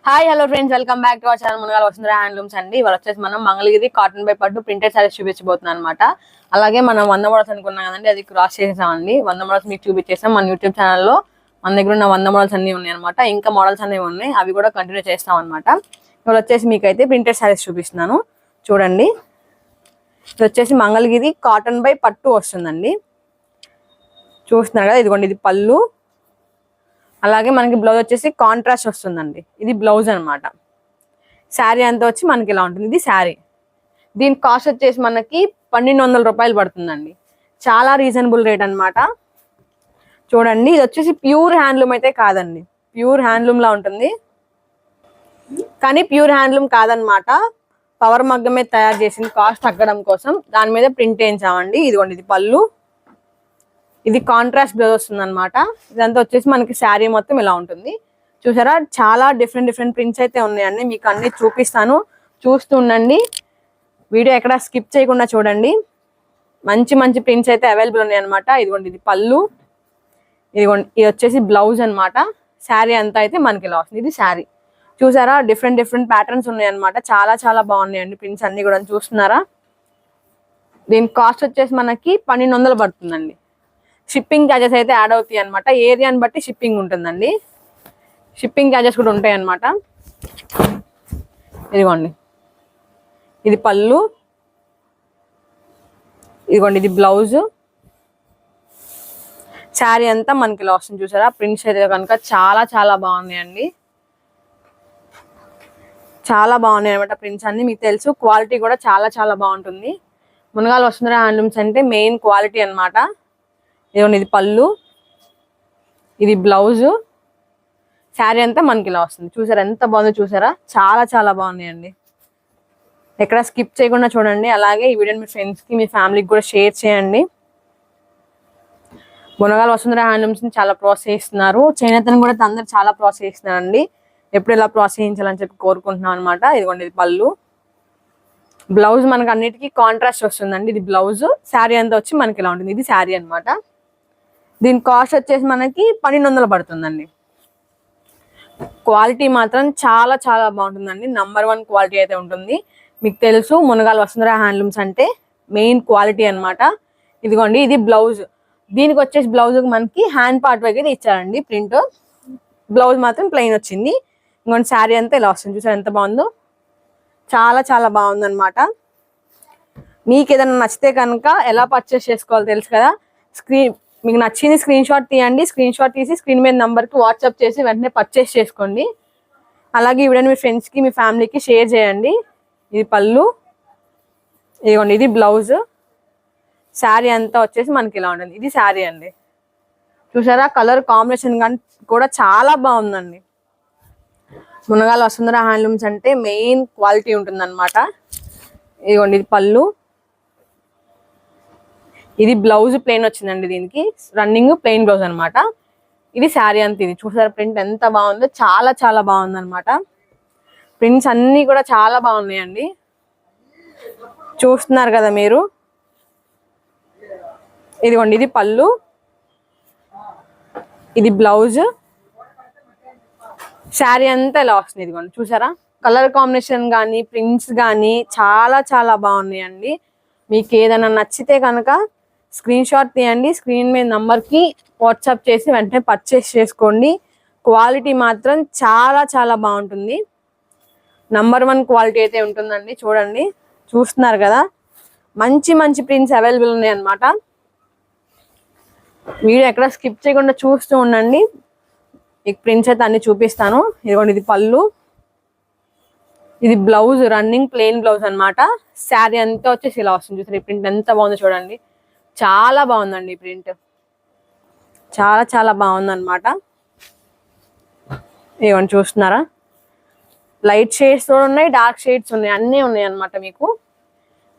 Hi hello friends, welcome back to our channel Munagala Vasundhara handlooms అండి. ఇవాళ వచ్చేసి మనం మంగళగిరి కాటన్ బై పట్టు ప్రింటెడ్ సారీస్ చూపించబోతున్నాం అనమాట. అలాగే మనం 100 మోడల్స్ అనుకున్నాం కదండి, అది క్రాస్ చేసేసామండి. 100 మోడల్స్ మీకు చూపించేసాం. మన యూట్యూబ్ ఛానల్లో మన దగ్గర ఉన్న 100 మోడల్స్ అన్ని ఉన్నాయి అనమాట. ఇంకా మోడల్స్ అనేవి ఉన్నాయి, అవి కూడా కంటిన్యూ చేస్తాం అనమాట. ఇవాళ వచ్చేసి మీకైతే ప్రింటెడ్ సారీస్ చూపిస్తున్నాను చూడండి. ఇది వచ్చేసి మంగళగిరి కాటన్ బై పట్టు వస్తుందండి. చూస్తున్నారు కదా, ఇదిగోండి ఇది పళ్ళు. అలాగే మనకి బ్లౌజ్ వచ్చేసి కాంట్రాస్ట్ వస్తుందండి. ఇది బ్లౌజ్ అనమాట. శారీ అంతా వచ్చి మనకి ఇలా ఉంటుంది. ఇది శారీ. దీని కాస్ట్ వచ్చేసి మనకి 1200 రూపాయలు పడుతుందండి. చాలా రీజనబుల్ రేట్ అనమాట. చూడండి, ఇది వచ్చేసి ప్యూర్ హ్యాండ్లూమ్ అయితే కాదండి. ప్యూర్ హ్యాండ్లూమ్ లా ఉంటుంది, కానీ ప్యూర్ హ్యాండ్లూమ్ కాదనమాట. పవర్ మగ్గం మీద తయారు చేసింది, కాస్ట్ తగ్గడం కోసం దాని మీద ప్రింట్ వేయించామండి. ఇదిగోండి ఇది పళ్ళు. ఇది కాంట్రాస్ట్ బ్లౌజ్ వస్తుంది అనమాట. ఇదంతా వచ్చేసి మనకి శారీ మొత్తం ఇలా ఉంటుంది. చూసారా, చాలా డిఫరెంట్ ప్రింట్స్ అయితే ఉన్నాయండి. మీకు అన్ని చూపిస్తాను, చూస్తూ ఉండండి. వీడియో ఎక్కడ స్కిప్ చేయకుండా చూడండి. మంచి ప్రింట్స్ అయితే అవైలబుల్ ఉన్నాయి అనమాట. ఇదిగోండి ఇది పళ్ళు. ఇదిగోండి ఇది వచ్చేసి బ్లౌజ్ అనమాట. శారీ అంతా అయితే మనకి ఇలా వస్తుంది. ఇది శారీ. చూసారా, డిఫరెంట్ ప్యాటర్న్స్ ఉన్నాయి అనమాట. చాలా బాగున్నాయండి ప్రింట్స్ అన్ని కూడా. చూస్తున్నారా, దీని కాస్ట్ వచ్చేసి మనకి 1200 పడుతుందండి. షిప్పింగ్ ఛార్జెస్ అయితే యాడ్ అవుతాయి అనమాట. ఏరియాని బట్టి షిప్పింగ్ ఉంటుందండి. షిప్పింగ్ ఛార్జెస్ కూడా ఉంటాయి అనమాట. ఇదిగోండి ఇది పళ్ళు. ఇదిగోండి ఇది బ్లౌజ్. శారీ అంతా మనకి ఇలా వస్తుంది. చూసారా, ప్రింట్స్ అయితే కనుక చాలా బాగున్నాయండి. చాలా బాగున్నాయి అనమాట ప్రింట్స్ అన్ని. మీకు తెలుసు, క్వాలిటీ కూడా చాలా బాగుంటుంది. మునగాల వసుంధర హ్యాండ్లూమ్స్ అంటే మెయిన్ క్వాలిటీ అనమాట. ఇదిగోండి ఇది పళ్ళు. ఇది బ్లౌజ్. శారీ అంతా మనకి ఇలా వస్తుంది. చూసారా ఎంత బాగుందో. చూసారా, చాలా బాగున్నాయండి. ఎక్కడ స్కిప్ చేయకుండా చూడండి. అలాగే ఈ వీడియోని మీ ఫ్రెండ్స్కి, మీ ఫ్యామిలీకి కూడా షేర్ చేయండి. మునగాల వసుంధర హ్యాండ్లూమ్స్ ని చాలా ప్రోత్సహిస్తున్నారు. చేనేతను కూడా అందరు చాలా ప్రోత్సహిస్తున్నారండి. ఎప్పుడు ఇలా ప్రోత్సహించాలని చెప్పి కోరుకుంటున్నాం అనమాట. ఇదిగోండి ఇది పళ్ళు. బ్లౌజ్ మనకి అన్నిటికీ కాంట్రాస్ట్ వస్తుందండి. ఇది బ్లౌజ్. శారీ అంతా వచ్చి మనకి ఇలా ఉంటుంది. ఇది శారీ అనమాట. దీని కాస్ట్ వచ్చేసి మనకి 1200 పడుతుందండి. క్వాలిటీ మాత్రం చాలా బాగుంటుందండి. నంబర్ 1 క్వాలిటీ అయితే ఉంటుంది. మీకు తెలుసు, మునగాల వసుంధర హ్యాండ్లూమ్స్ అంటే మెయిన్ క్వాలిటీ అనమాట. ఇదిగోండి ఇది బ్లౌజ్. దీనికి వచ్చేసి బ్లౌజ్ మనకి హ్యాండ్ పార్ట్ వరకు అయితే ఇచ్చారండి ప్రింట్. బ్లౌజ్ మాత్రం ప్లెయిన్ వచ్చింది. ఇంకొంటి శారీ అంతా ఇలా వస్తుంది. చూసారు ఎంత బాగుందో. చాలా బాగుందన్నమాట. మీకు ఏదైనా నచ్చితే కనుక ఎలా పర్చేస్ చేసుకోవాలో తెలుసు కదా. మీకు నచ్చింది స్క్రీన్ షాట్ తీయండి. స్క్రీన్ షాట్ తీసి స్క్రీన్ మీద నంబర్కి వాట్సాప్ చేసి వెంటనే పర్చేస్ చేసుకోండి. అలాగే ఈ వీడియోని మీ ఫ్రెండ్స్కి, మీ ఫ్యామిలీకి షేర్ చేయండి. ఇది పళ్ళు. ఇదిగోండి ఇది బ్లౌజ్. శారీ అంతా వచ్చేసి మనకి ఇలా ఉంటుంది. ఇది శారీ అండి. చూసారా, కలర్ కాంబినేషన్ కానీ కూడా చాలా బాగుందండి. మునగాల వసుంధర హ్యాండ్లూమ్స్ అంటే మెయిన్ క్వాలిటీ ఉంటుంది అనమాట. ఇదిగోండి ఇది పళ్ళు. ఇది బ్లౌజ్ ప్లెయిన్ వచ్చిందండి. దీనికి రన్నింగ్ ప్లెయిన్ బ్లౌజ్ అనమాట. ఇది శారీ అంత. ఇది చూసారా, ప్రింట్ ఎంత బాగుందో. చాలా బాగుంది అనమాట. ప్రింట్స్ అన్ని కూడా చాలా బాగున్నాయండి. చూస్తున్నారు కదా మీరు. ఇదిగోండి ఇది పళ్ళు. ఇది బ్లౌజ్. శారీ అంతా ఇలా వస్తుంది. ఇదిగోండి చూసారా, కలర్ కాంబినేషన్ కానీ ప్రింట్స్ కానీ చాలా బాగున్నాయండి. మీకు ఏదైనా నచ్చితే కనుక స్క్రీన్ షాట్ తీయండి. స్క్రీన్ మీద నంబర్కి వాట్సాప్ చేసి వెంటనే పర్చేస్ చేసుకోండి. క్వాలిటీ మాత్రం చాలా బాగుంటుంది. నంబర్ 1 క్వాలిటీ అయితే ఉంటుందండి. చూడండి, చూస్తున్నారు కదా, మంచి ప్రింట్స్ అవైలబుల్ ఉన్నాయి అన్నమాట. వీడియో ఎక్కడ స్కిప్ చేయకుండా చూస్తూ ఉండండి. ఈ ప్రింట్స్ అయితే అన్ని చూపిస్తాను. ఇదిగోండి ఇది పళ్ళు. ఇది బ్లౌజ్, రన్నింగ్ ప్లెయిన్ బ్లౌజ్ అనమాట. శారీ అంతా వచ్చేసి ఇలా వస్తుంది. చూసారు ఈ ప్రింట్ ఎంత బాగుందో చూడండి. చాలా బాగుందండి ఈ ప్రింట్. చాలా బాగుందన్నమాట. ఇవన్నీ చూస్తున్నారా, లైట్ షేడ్స్ కూడా ఉన్నాయి, డార్క్ షేడ్స్ ఉన్నాయి, అన్నీ ఉన్నాయి అన్నమాట.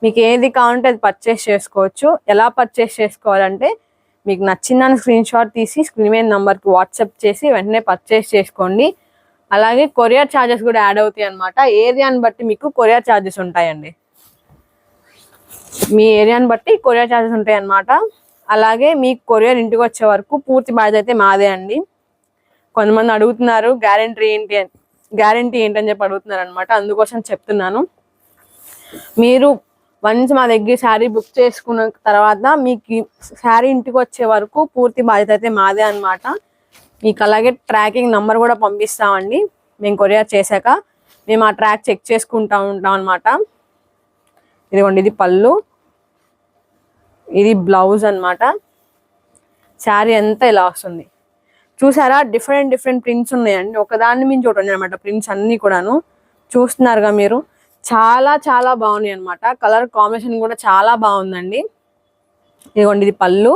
మీకు ఏది కావాలంటే అది పర్చేస్ చేసుకోవచ్చు. ఎలా పర్చేస్ చేసుకోవాలంటే, మీకు నచ్చిందని స్క్రీన్ షాట్ తీసి స్క్రీన్ మీద నంబర్కి వాట్సాప్ చేసి వెంటనే పర్చేస్ చేసుకోండి. అలాగే కొరియర్ ఛార్జెస్ కూడా యాడ్ అవుతాయి అన్నమాట. ఏరియాని బట్టి మీకు కొరియర్ ఛార్జెస్ ఉంటాయండి. మీ ఏరియాని బట్టి కొరియర్ ఛార్జెస్ ఉంటాయి అన్నమాట. అలాగే మీకు కొరియర్ ఇంటికి వచ్చే వరకు పూర్తి బాధ్యత అయితే మాదే అండి. కొంతమంది అడుగుతున్నారు గ్యారెంటీ ఏంటి అని. గ్యారంటీ ఏంటని చెప్పి అడుగుతున్నారు అనమాట, అందుకోసం చెప్తున్నాను. మీరు వన్స్ మా దగ్గర శారీ బుక్ చేసుకున్న తర్వాత మీకు శారీ ఇంటికి వచ్చే వరకు పూర్తి బాధ్యత అయితే మాదే అనమాట. మీకు అలాగే ట్రాకింగ్ నంబర్ కూడా పంపిస్తామండి. మేము కొరియర్ చేశాక మేము ఆ ట్రాక్ చెక్ చేసుకుంటా ఉంటాం అనమాట. ఇదిగోండి, ఇది పళ్ళు, ఇది బ్లౌజ్ అనమాట. శారీ అంతా ఇలా వస్తుంది. చూసారా, డిఫరెంట్ ప్రింట్స్ ఉన్నాయండి, ఒకదాన్ని మించి ఒకటి ఉన్నాయి అనమాట. ప్రింట్స్ అన్ని కూడాను చూస్తున్నారుగా మీరు, చాలా చాలా బాగున్నాయి అనమాట. కలర్ కాంబినేషన్ కూడా చాలా బాగుందండి. ఇదిగోండి, ఇది పళ్ళు,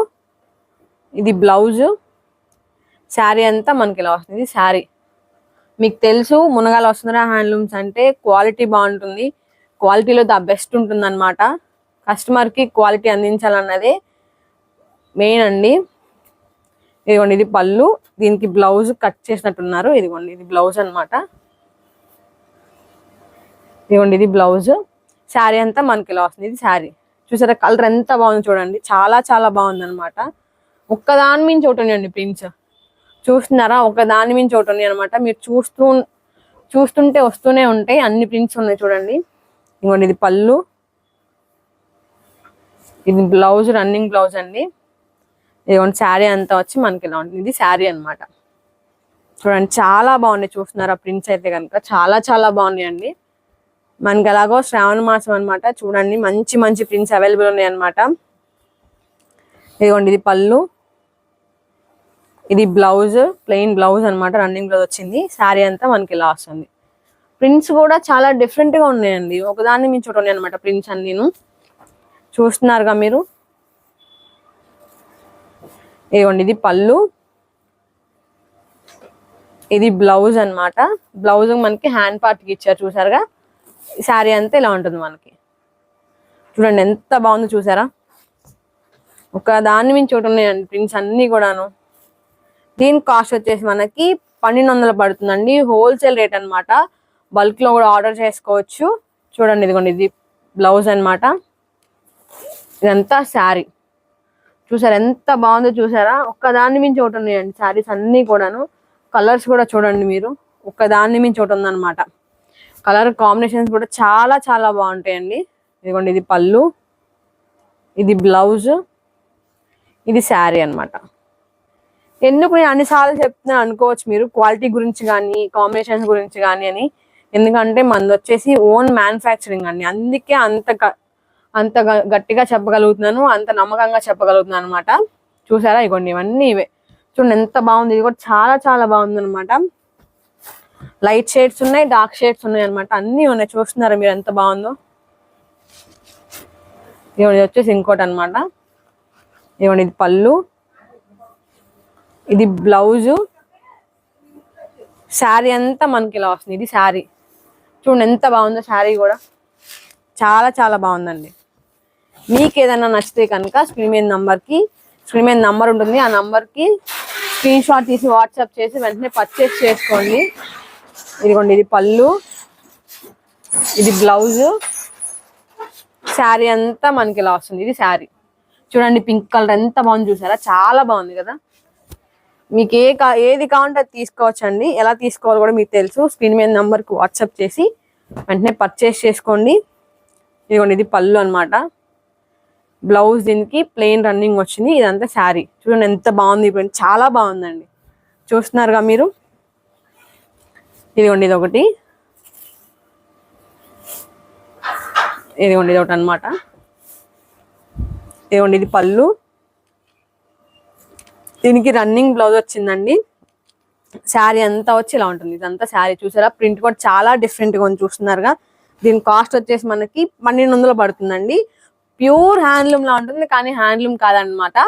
ఇది బ్లౌజ్. శారీ అంతా మనకి ఇలా వస్తుంది. శారీ మీకు తెలుసు, మునగాల వసుంధర హ్యాండ్లూమ్స్ అంటే క్వాలిటీ బాగుంటుంది, క్వాలిటీలో ద బెస్ట్ ఉంటుంది అనమాట. కస్టమర్కి క్వాలిటీ అందించాలన్నదే మెయిన్ అండి. ఇదిగోండి, ఇది పళ్ళు, దీనికి బ్లౌజ్ కట్ చేసినట్టున్నారు. ఇదిగోండి, ఇది బ్లౌజ్ అనమాట. ఇదిగోండి, ఇది బ్లౌజ్. శారీ అంతా మనకి ఇలా వస్తుంది. ఇది శారీ. చూసారా, కలర్ ఎంత బాగుంది చూడండి, చాలా చాలా బాగుంది అనమాట. ఒక్కదాని మించి ఒకటి ఉన్నాయండి ప్రింట్స్, చూస్తున్నారా, ఒకదాని మించి ఒకటి ఉన్నాయి అనమాట. మీరు చూస్తుంటే వస్తూనే ఉంటాయి, అన్ని ప్రింట్స్ ఉన్నాయి చూడండి. ఇదిగోండి, ఇది పళ్ళు, ఇది బ్లౌజ్, రన్నింగ్ బ్లౌజ్ అండి. ఇదిగోండి, శారీ అంతా వచ్చి మనకి ఇలా ఉంటుంది. ఇది శారీ అనమాట. చూడండి, చాలా బాగున్నాయి. చూస్తున్నారా ప్రింట్స్ అయితే కనుక చాలా చాలా బాగున్నాయండి. మనకి ఎలాగో శ్రావణ మాసం అనమాట, చూడండి మంచి ప్రింట్స్ అవైలబుల్ ఉన్నాయి అనమాట. ఇదిగోండి, ఇది పళ్ళు, ఇది బ్లౌజ్, ప్లెయిన్ బ్లౌజ్ అనమాట, రన్నింగ్ బ్లౌజ్ వచ్చింది. శారీ అంతా మనకి ఇలా వస్తుంది. ప్రింట్స్ కూడా చాలా డిఫరెంట్ గా ఉన్నాయండి, ఒకదాన్ని మించి ఒకటి ఉన్నాయి అనమాట ప్రింట్స్ అన్నీను. చూస్తున్నారుగా మీరు. ఇదిగోండి, ఇది పళ్ళు, ఇది బ్లౌజ్ అనమాట. బ్లౌజ్ మనకి హ్యాండ్ పార్ట్కి ఇచ్చారు చూసారుగా. శారీ అంతా ఇలా ఉంటుంది మనకి. చూడండి ఎంత బాగుందో చూసారా, ఒక దాని మించి ఒకటి ఉన్నాయండి ప్రింట్స్ అన్ని కూడాను. దీని కాస్ట్ వచ్చేసి మనకి 1200 పడుతుందండి, హోల్సేల్ రేట్ అనమాట. బల్క్ లో కూడా ఆర్డర్ చేసుకోవచ్చు. చూడండి, ఇదిగోండి, ఇది బ్లౌజ్ అనమాట. ఇదంతా శారీ. చూసారా ఎంత బాగుందో చూసారా, ఒక్కదాన్ని మించి ఒకటి ఉన్నాయండి శారీస్ అన్ని కూడాను. కలర్స్ కూడా చూడండి మీరు, ఒక్కదాన్ని మించి ఒకటి ఉందన్నమాట. కలర్ కాంబినేషన్స్ కూడా చాలా చాలా బాగుంటాయండి. ఇదిగోండి, ఇది పళ్ళు, ఇది బ్లౌజ్, ఇది శారీ అనమాట. ఎందుకు నేను అన్నిసార్లు చెప్తున్నా అనుకోవచ్చు మీరు, క్వాలిటీ గురించి కానీ కాంబినేషన్స్ గురించి కానీ అని. ఎందుకంటే మనది వచ్చేసి ఓన్ మ్యానుఫ్యాక్చరింగ్ అండి, అందుకే అంత గట్టిగా చెప్పగలుగుతున్నాను, అంత నమ్మకంగా చెప్పగలుగుతున్నాను అనమాట. చూసారా, ఇగోండి ఇవన్నీ ఇవే. చూడండి ఎంత బాగుంది, ఇది కూడా చాలా చాలా బాగుంది అనమాట. లైట్ షేడ్స్ ఉన్నాయి, డార్క్ షేడ్స్ ఉన్నాయి అనమాట, అన్ని ఉన్నాయి. చూస్తున్నారా మీరు ఎంత బాగుందో. ఇదిగోండి, వచ్చేసి ఇంకోటి అనమాట. ఇదిగోండి, ఇది పళ్ళు, ఇది బ్లౌజు, శారీ అంతా మనకి ఇలా వస్తుంది. ఇది శారీ. చూడండి ఎంత బాగుందో శారీ కూడా, చాలా చాలా బాగుందండి. మీకు ఏదైనా నచ్చితే కనుక స్క్రీన్ మీద నంబర్ ఉంటుంది, ఆ నంబర్కి స్క్రీన్ షాట్ తీసి వాట్సాప్ చేసి వెంటనే పర్చేస్ చేసుకోండి. ఇదిగోండి, ఇది పళ్ళు, ఇది బ్లౌజు, శారీ అంతా మనకి ఇలా వస్తుంది. ఇది శారీ. చూడండి పింక్ కలర్ ఎంత బాగుంది చూసారా, చాలా బాగుంది కదా. మీకు ఏది కావాలంటే అది తీసుకోవచ్చండి. ఎలా తీసుకోవాలో కూడా మీకు తెలుసు. స్క్రీన్ మీద నంబర్కి వాట్సాప్ చేసి వెంటనే పర్చేస్ చేసుకోండి. ఇదిగోండి, ఇది పళ్ళు అనమాట. బ్లౌజ్ దీనికి ప్లెయిన్ రన్నింగ్ వచ్చింది. ఇదంతా శారీ. చూడండి ఎంత బాగుంది, చాలా బాగుందండి. చూస్తున్నారుగా మీరు. ఇదిగోండి, ఇది ఒకటి, ఇదిగోండి ఇది ఒకటి అనమాట. ఇదిగోండి, ఇది పళ్ళు, దీనికి రన్నింగ్ బ్లౌజ్ వచ్చిందండి. శారీ అంతా వచ్చి ఇలా ఉంటుంది. ఇదంతా శారీ. చూసారా, ప్రింట్ కూడా చాలా డిఫరెంట్గా ఉంది. చూస్తున్నారుగా. దీని కాస్ట్ వచ్చేసి మనకి 1200 పడుతుందండి. ప్యూర్ హ్యాండ్లూమ్ లా ఉంటుంది, కానీ హ్యాండ్లూమ్ కాదనమాట,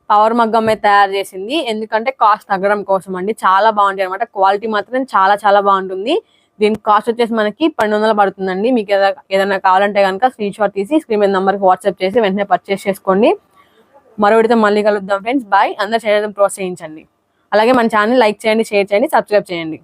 పవర్ మగ్గమే తయారు చేసింది. ఎందుకంటే కాస్ట్ తగ్గడం కోసం అండి. చాలా బాగుంటాయి అనమాట, క్వాలిటీ మాత్రం చాలా చాలా బాగుంటుంది. దీని కాస్ట్ వచ్చేసి మనకి 1200 పడుతుందండి. మీకు ఏదైనా కావాలంటే కనుక స్క్రీన్ షాట్ తీసి స్క్రీన్ మీద నంబర్కి వాట్సాప్ చేసి వెంటనే పర్చేస్ చేసుకోండి. మరో విడితో మళ్ళీ కలుద్దాం ఫ్రెండ్స్. బాయ్. అందరూ చేయడం ప్రోత్సహించండి. అలాగే మన ఛానల్ లైక్ చేయండి, షేర్ చేయండి, సబ్స్క్రైబ్ చేయండి.